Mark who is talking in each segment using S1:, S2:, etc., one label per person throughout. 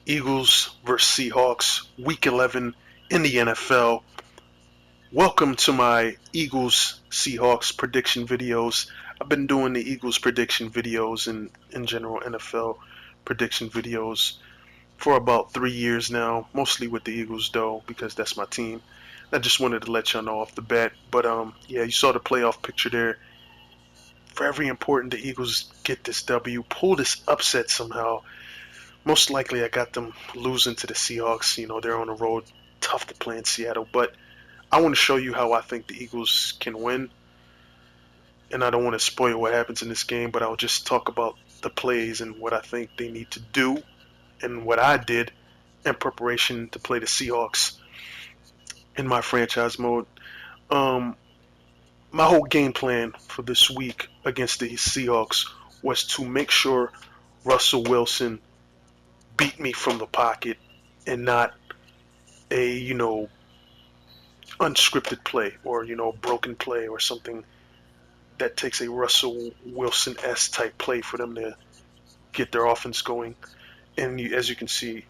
S1: Eagles versus Seahawks, Week 11 in the NFL. Welcome to my Eagles Seahawks prediction videos. I've been doing the Eagles prediction videos and in general NFL prediction videos for about 3 years now, mostly with the Eagles though, because that's my team. I just wanted to let y'all know off the bat. But yeah, you saw the playoff picture there. Very important the Eagles get this W, pull this upset somehow. Most likely I got them losing to the Seahawks. They're on the road, tough to play in Seattle. But I want to show you how I think the Eagles can win. And I don't want to spoil what happens in this game, but I'll just talk about the plays and what I think they need to do and what I did in preparation to play the Seahawks in my franchise mode. Um, my whole game plan for this week against the Seahawks was to make sure Russell Wilson beat me from the pocket and not a, unscripted play or, broken play or something that takes a Russell Wilson-esque type play for them to get their offense going. And as you can see,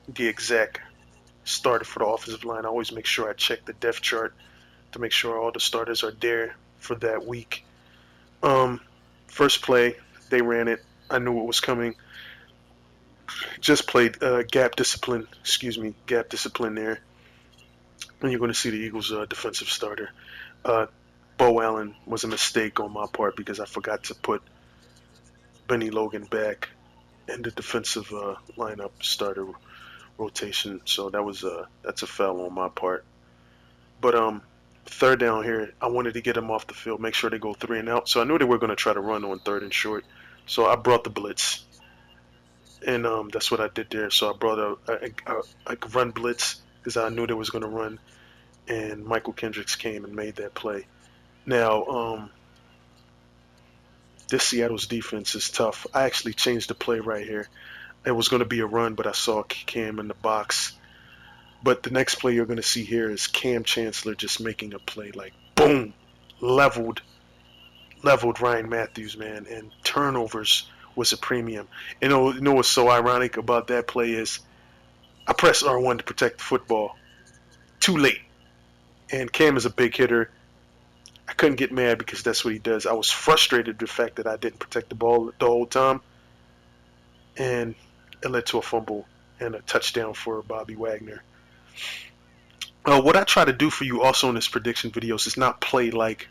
S1: the exact starter for the offensive line. I always make sure I check the depth chart to make sure all the starters are there for that week. First play, they ran it. I knew it was coming. Just played gap discipline there. And you're going to see the Eagles' defensive starter. Bo Allen was a mistake on my part because I forgot to put Benny Logan back in the defensive lineup starter rotation. So that's a foul on my part. But third down here, I wanted to get them off the field, make sure they go 3 and out. So I knew they were going to try to run on third and short. So I brought the blitz. And that's what I did there. So I brought a run blitz because I knew they was going to run. And Michael Kendricks came and made that play. Now, this Seattle's defense is tough. I actually changed the play right here. It was going to be a run, but I saw Cam in the box. But the next play you're going to see here is Cam Chancellor just making a play like boom, leveled Ryan Matthews, man, and turnovers was a premium. You know what's so ironic about that play is I pressed R1 to protect the football too late, and Cam is a big hitter. I couldn't get mad because that's what he does. I was frustrated with the fact that I didn't protect the ball the whole time, and it led to a fumble and a touchdown for Bobby Wagner. What I try to do for you also in this prediction videos is not play like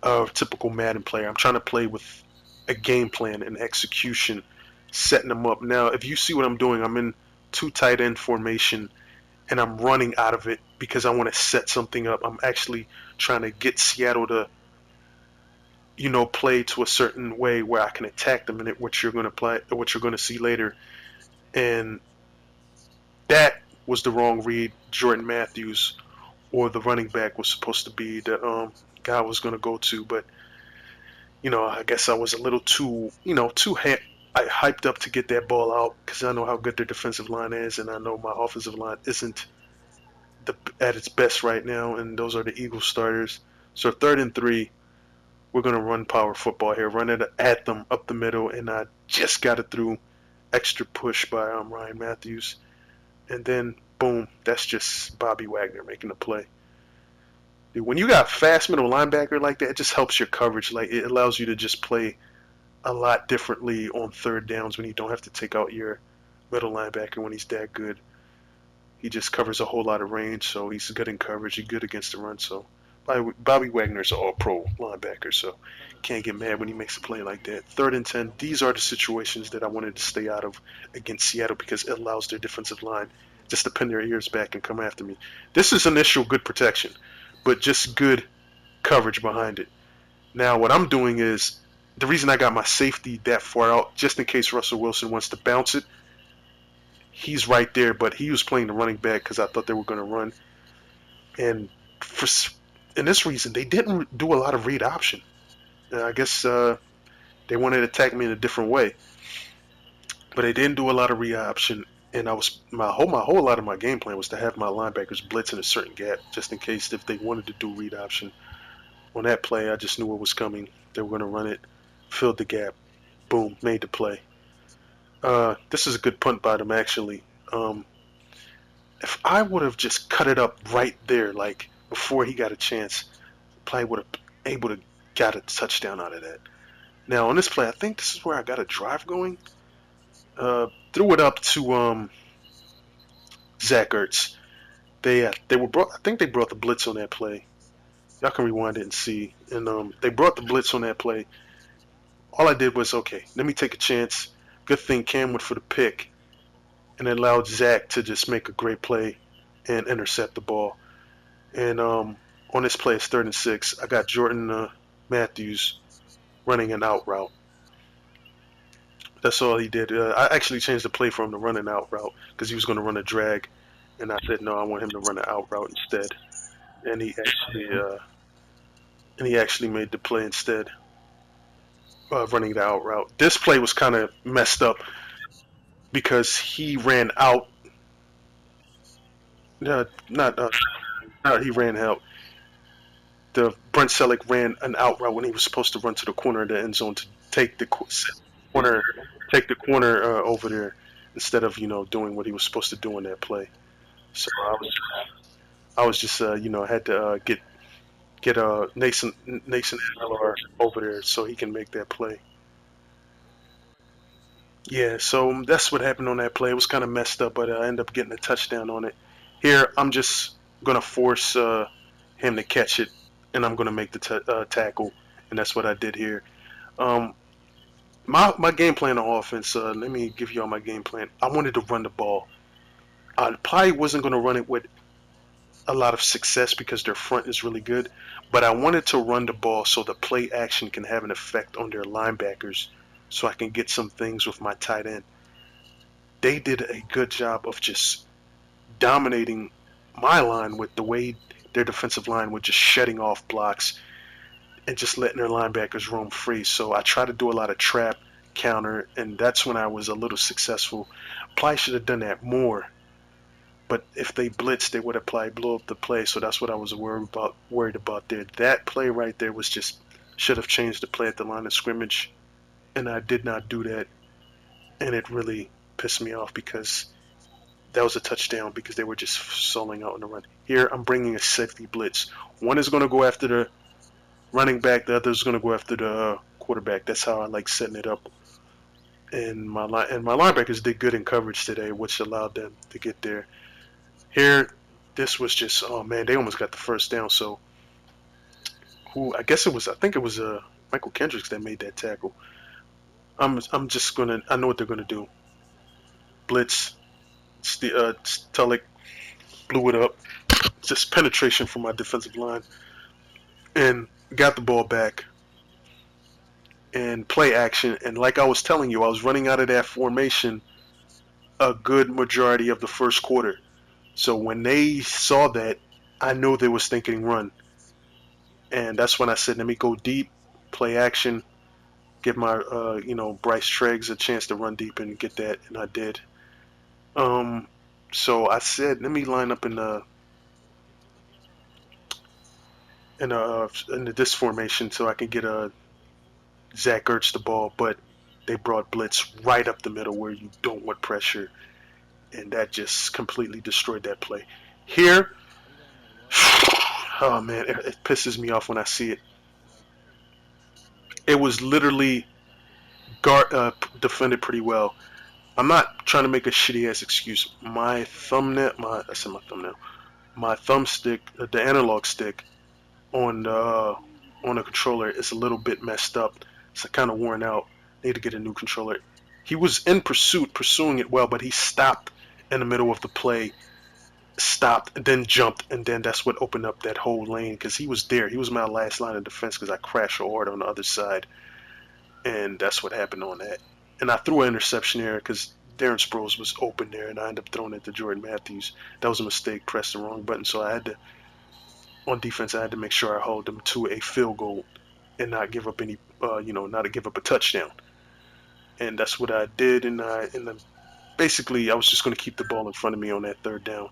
S1: a typical Madden player. I'm trying to play with a game plan and execution, setting them up. Now, if you see what I'm doing, I'm in 2 tight end formation, and I'm running out of it because I want to set something up. I'm actually trying to get Seattle to, play to a certain way where I can attack them, and what you're going to see later. And that was the wrong read. Jordan Matthews, or the running back, was supposed to be the guy I was going to go to, but I guess I was a little too hyped up to get that ball out because I know how good their defensive line is, and I know my offensive line isn't at its best right now, and those are the Eagles starters. So 3rd and 3, we're going to run power football here, run it at them up the middle, and I just got it through extra push by Ryan Matthews. And then, boom, that's just Bobby Wagner making a play. Dude, when you got fast middle linebacker like that, it just helps your coverage. Like, it allows you to just play a lot differently on 3rd downs when you don't have to take out your middle linebacker when he's that good. He just covers a whole lot of range, so he's good in coverage. He's good against the run. So Bobby Wagner's an all-pro linebacker, so can't get mad when he makes a play like that. 3rd and 10, these are the situations that I wanted to stay out of against Seattle because it allows their defensive line just to pin their ears back and come after me. This is initial good protection, but just good coverage behind it. Now, what I'm doing is, the reason I got my safety that far out, just in case Russell Wilson wants to bounce it, he's right there, but he was playing the running back because I thought they were going to run. And in this reason, they didn't do a lot of read option. I guess they wanted to attack me in a different way, but they didn't do a lot of read option. And my whole lot of my game plan was to have my linebackers blitz in a certain gap, just in case if they wanted to do read option. On that play, I just knew it was coming. They were going to run it, filled the gap, boom, made the play. This is a good punt by them, actually. If I would have just cut it up right there, like before he got a chance, probably would have able to got a touchdown out of that. Now on this play, I think this is where I got a drive going. Threw it up to Zach Ertz. They were brought. I think they brought the blitz on that play. Y'all can rewind it and see. And they brought the blitz on that play. All I did was, okay, let me take a chance. Good thing Cam went for the pick, and it allowed Zach to just make a great play and intercept the ball. And on this play, it's 3rd and 6. I got Jordan Matthews running an out route. That's all he did. I actually changed the play for him to run an out route because he was going to run a drag, and I said no, I want him to run an out route instead. And he actually made the play instead of running the out route. This play was kind of messed up because he ran out. Not he ran out. The Brent Selleck ran an out route when he was supposed to run to the corner of the end zone to take the corner, over there instead of doing what he was supposed to do in that play. So I was just I had to get Nathan Miller over there so he can make that play. Yeah, so that's what happened on that play. It was kind of messed up, but I ended up getting a touchdown on it. Here, I'm just gonna force him to catch it, and I'm gonna make the tackle, and that's what I did here. Um, my game plan on offense. Let me give you all my game plan. I wanted to run the ball. I probably wasn't gonna run it with a lot of success because their front is really good, but I wanted to run the ball so the play action can have an effect on their linebackers, so I can get some things with my tight end. They did a good job of just dominating my line with the way their defensive line was just shedding off blocks and just letting their linebackers roam free. So I tried to do a lot of trap, counter, and that's when I was a little successful. Probably should have done that more. But if they blitzed, they would have probably blew up the play. So that's what I was worried about there. That play right there was just should have changed the play at the line of scrimmage, and I did not do that, and it really pissed me off because that was a touchdown because they were just stalling out on the run. Here, I'm bringing a safety blitz. One is going to go after the running back. The other is going to go after the quarterback. That's how I like setting it up. And my linebackers did good in coverage today, which allowed them to get there. Here, this was just, oh man, they almost got the first down. So, I think it was Michael Kendricks that made that tackle. I'm just gonna, I know what they're gonna do. Blitz, Tulloch blew it up. Just penetration from my defensive line, and got the ball back. And play action. And like I was telling you, I was running out of that formation a good majority of the first quarter. So when they saw that, I knew they was thinking run. And that's when I said, let me go deep, play action, give my, Bryce Treggs a chance to run deep and get that, and I did. So I said, let me line up in this formation so I can get Zach Ertz the ball, but they brought blitz right up the middle where you don't want pressure, and that just completely destroyed that play. Here, oh man, it pisses me off when I see it. It was literally defended pretty well. I'm not trying to make a shitty ass excuse. My thumbstick, the analog stick on the controller is a little bit messed up. It's kind of worn out. Need to get a new controller. He was in pursuing it well, but he stopped in the middle of the play, stopped, and then jumped, and then that's what opened up that whole lane because he was there. He was my last line of defense because I crashed hard on the other side, and that's what happened on that. And I threw an interception there because Darren Sproles was open there, and I ended up throwing it to Jordan Matthews. That was a mistake, pressed the wrong button, so on defense, I had to make sure I hold them to a field goal and not give up any, not to give up a touchdown. And that's what I did, and basically I was just going to keep the ball in front of me on that third down.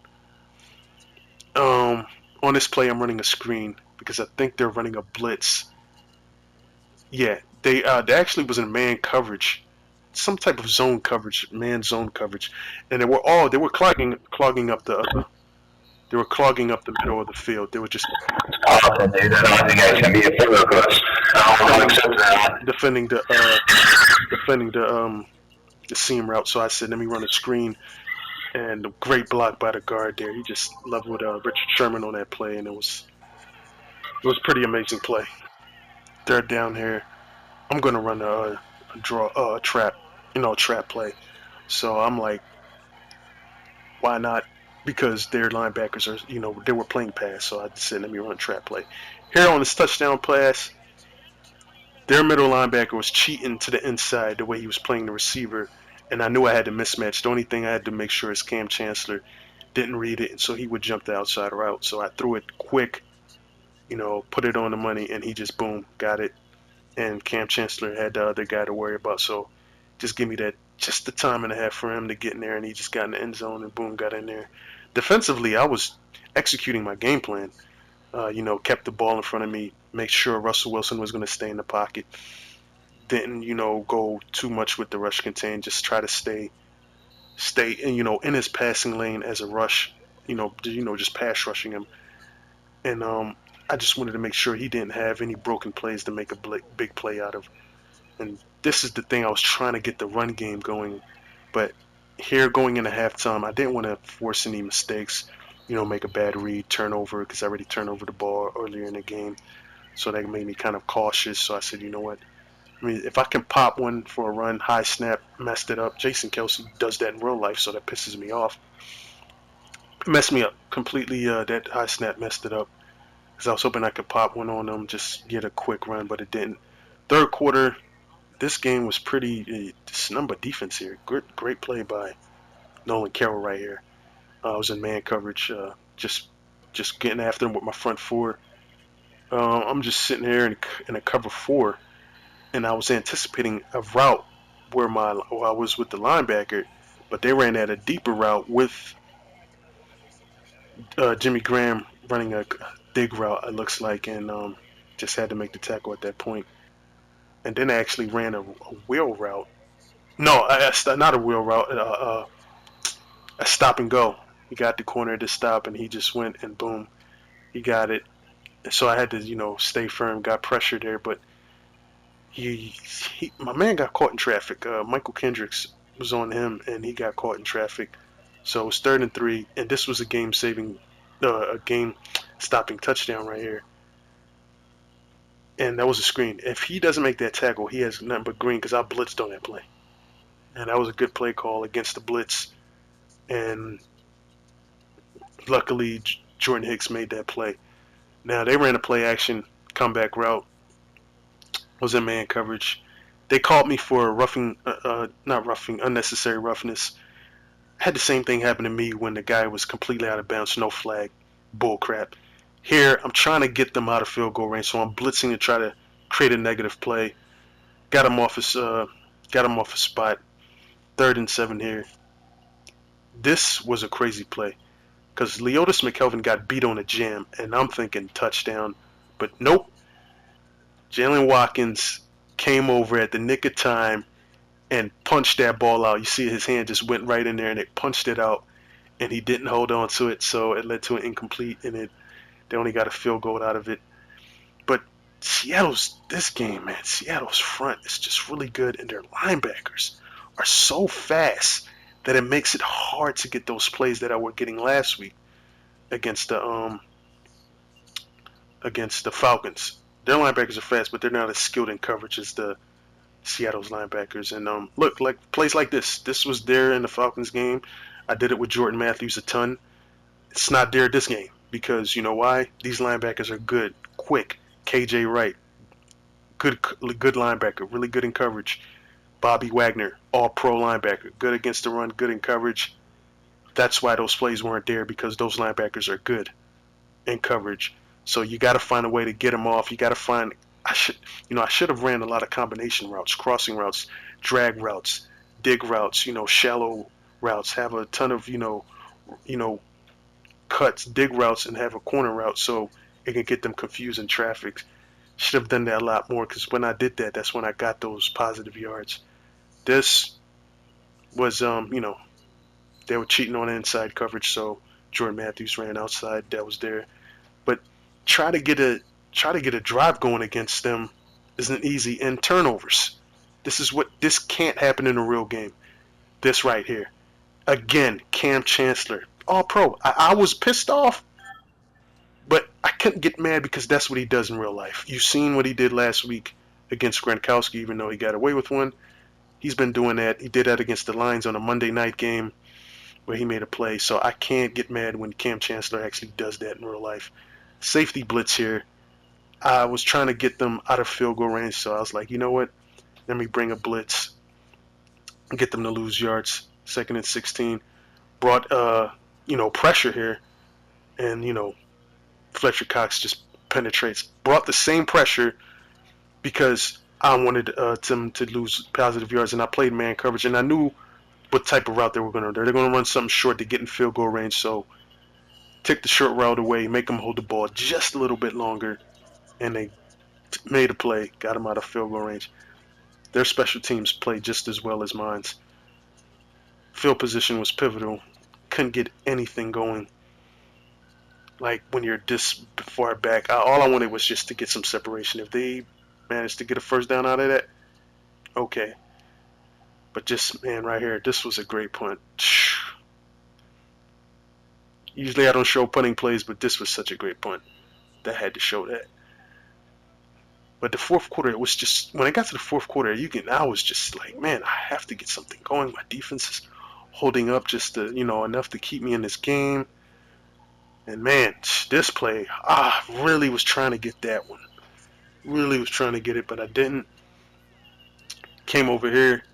S1: On this play, I'm running a screen because I think they're running a blitz. Yeah, they actually was in man coverage some type of zone coverage, man zone coverage, and they were clogging up the middle of the field. They were just
S2: Awesome, dude. I don't think I can be a player, but I don't accept that.
S1: defending defending the seam route. So I said, let me run a screen, and a great block by the guard there. He just leveled Richard Sherman on that play, and it was pretty amazing play. Third down here. I'm gonna run a trap, trap play. So I'm like, why not? Because their linebackers are, they were playing pass. So I said, let me run a trap play. Here on this touchdown pass, their middle linebacker was cheating to the inside the way he was playing the receiver, and I knew I had to mismatch. The only thing I had to make sure is Cam Chancellor didn't read it, and so he would jump the outside route. So I threw it quick, put it on the money, and he just boom got it. And Cam Chancellor had the other guy to worry about. So just give me that, just the time and a half for him to get in there, and he just got in the end zone and boom, got in there. Defensively, I was executing my game plan. Kept the ball in front of me, make sure Russell Wilson was going to stay in the pocket. Didn't, go too much with the rush contain. Just try to stay, in his passing lane as a rush. Just pass rushing him. And I just wanted to make sure he didn't have any broken plays to make a big play out of. And this is the thing, I was trying to get the run game going, but here going into halftime, I didn't want to force any mistakes, make a bad read, turnover, because I already turned over the ball earlier in the game. So that made me kind of cautious. So I said, you know what? I mean, if I can pop one for a run, high snap, messed it up. Jason Kelsey does that in real life, so that pisses me off. Messed me up completely. That high snap messed it up. Because I was hoping I could pop one on them, just get a quick run, but it didn't. Third quarter, this game was pretty. This number defense here, great play by Nolan Carroll right here. I was in man coverage, just getting after him with my front four. I'm just sitting here in a cover four, and I was anticipating a route where I was with the linebacker, but they ran at a deeper route with Jimmy Graham running a dig route, it looks like, and just had to make the tackle at that point. And then I actually ran a wheel route. No, not a wheel route, a stop and go. He got the corner to stop, and he just went and boom, he got it. So I had to, stay firm, got pressure there, but my man got caught in traffic. Michael Kendricks was on him, and he got caught in traffic. So it was 3rd and 3, and this was a game-stopping touchdown right here. And that was a screen. If he doesn't make that tackle, he has nothing but green because I blitzed on that play. And that was a good play call against the blitz. And luckily, Jordan Hicks made that play. Now, they ran a play action comeback route. Was in man coverage. They called me for unnecessary roughness. Had the same thing happen to me when the guy was completely out of bounds, no flag, bull crap. Here, I'm trying to get them out of field goal range, so I'm blitzing to try to create a negative play. Got him off his spot. 3rd and 7 here. This was a crazy play because Leotis McKelvin got beat on a jam, and I'm thinking touchdown, but nope. Jalen Watkins came over at the nick of time and punched that ball out. You see his hand just went right in there and it punched it out, and he didn't hold on to it, so it led to an incomplete, and they only got a field goal out of it. But Seattle's front is just really good, and their linebackers are so fast that it makes it hard to get those plays that I were getting last week against the Falcons. Their linebackers are fast, but they're not as skilled in coverage as the Seattle's linebackers. And look, like plays like this. This was there in the Falcons game. I did it with Jordan Matthews a ton. It's not there this game because you know why? These linebackers are good, quick. KJ Wright, good linebacker, really good in coverage. Bobby Wagner, all-pro linebacker, good against the run, good in coverage. That's why those plays weren't there because those linebackers are good in coverage. So you got to find a way to get them off. You got to find. I should have ran a lot of combination routes, crossing routes, drag routes, dig routes. Shallow routes. Have a ton of cuts, dig routes, and have a corner route so it can get them confused in traffic. Should have done that a lot more because when I did that, that's when I got those positive yards. This was, they were cheating on inside coverage, so Jordan Matthews ran outside. That was there. But try to get a drive going against them isn't easy. And turnovers. This can't happen in a real game. This right here. Again, Cam Chancellor, all pro. I was pissed off, but I couldn't get mad because that's what he does in real life. You've seen what he did last week against Gronkowski, even though he got away with one. He's been doing that. He did that against the Lions on a Monday night game where he made a play. So I can't get mad when Cam Chancellor actually does that in real life. Safety blitz here. I was trying to get them out of field goal range, so I was like, you know what? Let me bring a blitz and get them to lose yards. 2nd and 16. Brought, pressure here. And, Fletcher Cox just penetrates. Brought the same pressure because I wanted them to lose positive yards, and I played man coverage, and I knew what type of route they were going to do. They're going to run something short to get in field goal range, so take the short route away, make them hold the ball just a little bit longer, and they made a play, got them out of field goal range. Their special teams played just as well as mine's. Field position was pivotal. Couldn't get anything going. Like when you're this far back, all I wanted was just to get some separation. If they managed to get a first down out of that, okay. But just, man, right here, this was a great punt. Usually I don't show punting plays, but this was such a great punt. That had to show that. But the fourth quarter, it was just, when I got to the fourth quarter, I was just like, man, I have to get something going. My defense is holding up just to, enough to keep me in this game. And man, this play, really was trying to get that one. Really was trying to get it, but I didn't. Came over here.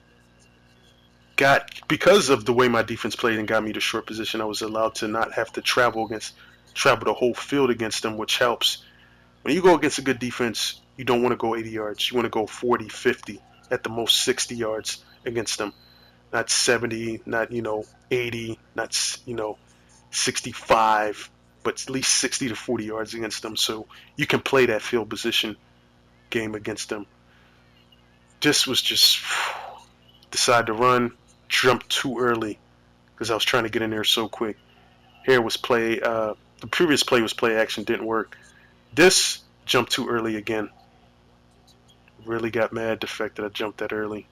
S1: Because of the way my defense played and got me to short position, I was allowed to not have to travel the whole field against them, which helps. When you go against a good defense, you don't want to go 80 yards. You want to go 40, 50, at the most 60 yards against them. Not 70, not, 80, not, 65, but at least 60 to 40 yards against them. So you can play that field position game against them. This was just decide to run, jumped too early because I was trying to get in there so quick. Here was play. The previous play was play action, didn't work. This jumped too early again. Really got mad the fact that I jumped that early.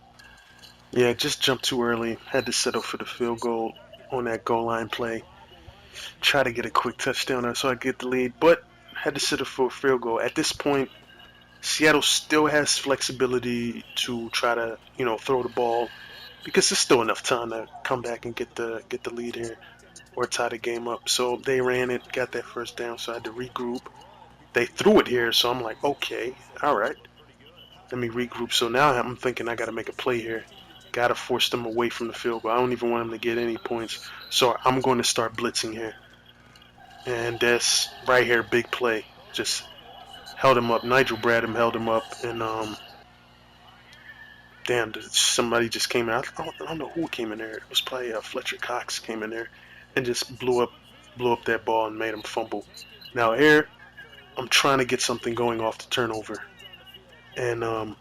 S1: Yeah, just jumped too early. Had to settle for the field goal on that goal line play. Try to get a quick touchdown so I get the lead, but had to settle for a field goal. At this point, Seattle still has flexibility to try to, throw the ball because there's still enough time to come back and get the lead here or tie the game up. So they ran it, got that first down, so I had to regroup. They threw it here, so I'm like, okay, all right. Let me regroup. So now I'm thinking I got to make a play here. Got to force them away from the field goal. I don't even want them to get any points. So I'm going to start blitzing here. And that's right here, big play. Just held him up. Nigel Bradham held him up. And, somebody just came in. I don't know who came in there. It was probably Fletcher Cox came in there and just blew up that ball and made him fumble. Now here, I'm trying to get something going off the turnover. And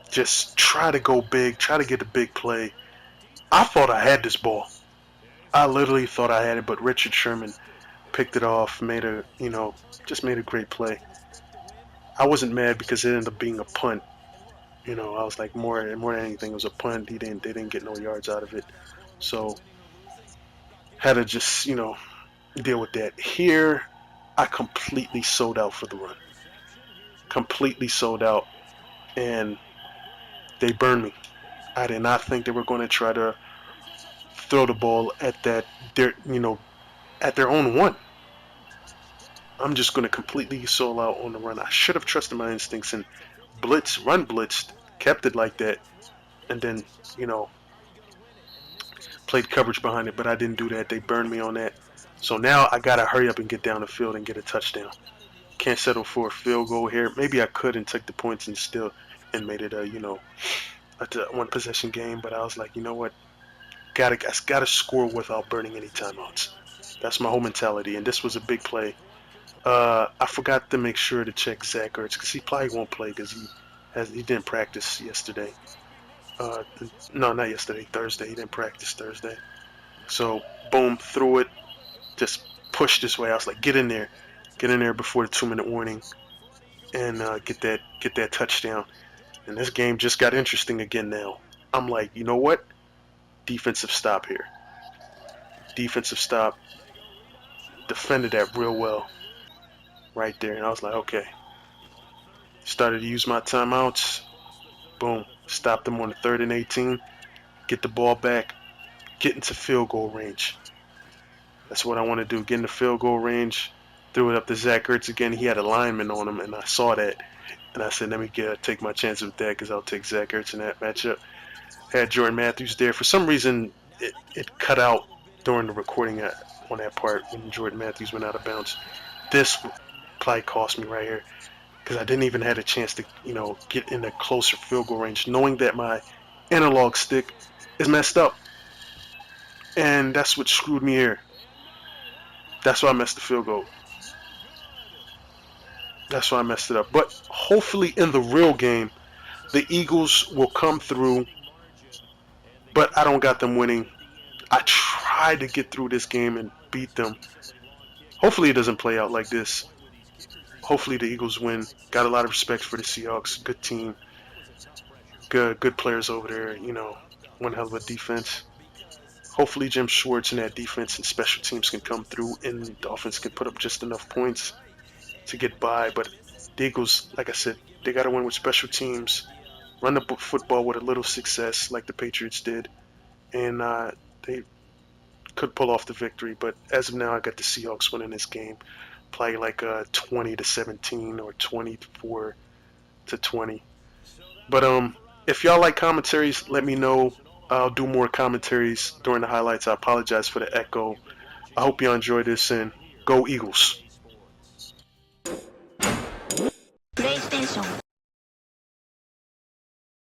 S1: just try to go big, try to get a big play. I thought I had this ball. I literally thought I had it, but Richard Sherman picked it off, made a great play. I wasn't mad because it ended up being a punt. I was like more than anything, it was a punt. They didn't get no yards out of it. So had to just, deal with that. Here, I completely sold out for the run. Completely sold out. And they burned me. I did not think they were going to try to throw the ball at at their own one. I'm just going to completely sold out on the run. I should have trusted my instincts and blitzed, kept it like that, and then, played coverage behind it, but I didn't do that. They burned me on that. So now I got to hurry up and get down the field and get a touchdown. Can't settle for a field goal here. Maybe I could and took the points and made it a one possession game, but I was like, you know what? I gotta score without burning any timeouts. That's my whole mentality, and this was a big play. I forgot to make sure to check Zach Ertz because he probably won't play because he didn't practice yesterday. Uh, no, not yesterday. Thursday. He didn't practice Thursday. So boom, threw it. Just pushed his way. I was like, get in there before the 2 minute warning, and get that touchdown. And this game just got interesting again now. I'm like, you know what? Defensive stop here. Defensive stop. Defended that real well right there. And I was like, okay. Started to use my timeouts. Boom. Stopped them on the 3rd and 18. Get the ball back. Get into field goal range. That's what I want to do. Get in the field goal range. Threw it up to Zach Ertz again. He had a lineman on him, and I saw that. And I said, let me take my chances with that because I'll take Zach Ertz in that matchup. Had Jordan Matthews there. For some reason, it cut out during the recording on that part when Jordan Matthews went out of bounds. This probably cost me right here because I didn't even have a chance to, get in a closer field goal range, knowing that my analog stick is messed up. And that's what screwed me here. That's why I messed the field goal. That's why I messed it up. But hopefully in the real game, the Eagles will come through, but I don't got them winning. I tried to get through this game and beat them. Hopefully it doesn't play out like this. Hopefully the Eagles win. Got a lot of respect for the Seahawks. Good team. Good players over there. One hell of a defense. Hopefully Jim Schwartz and that defense and special teams can come through and the offense can put up just enough points to get by. But the Eagles, like I said, they got to win with special teams, run the football with a little success like the Patriots did, and they could pull off the victory. But as of now, I got the Seahawks winning this game, probably like 20-17 or 24-20. But if y'all like commentaries, let me know. I'll do more commentaries during the highlights. I apologize for the echo. I hope y'all enjoy this, and go Eagles.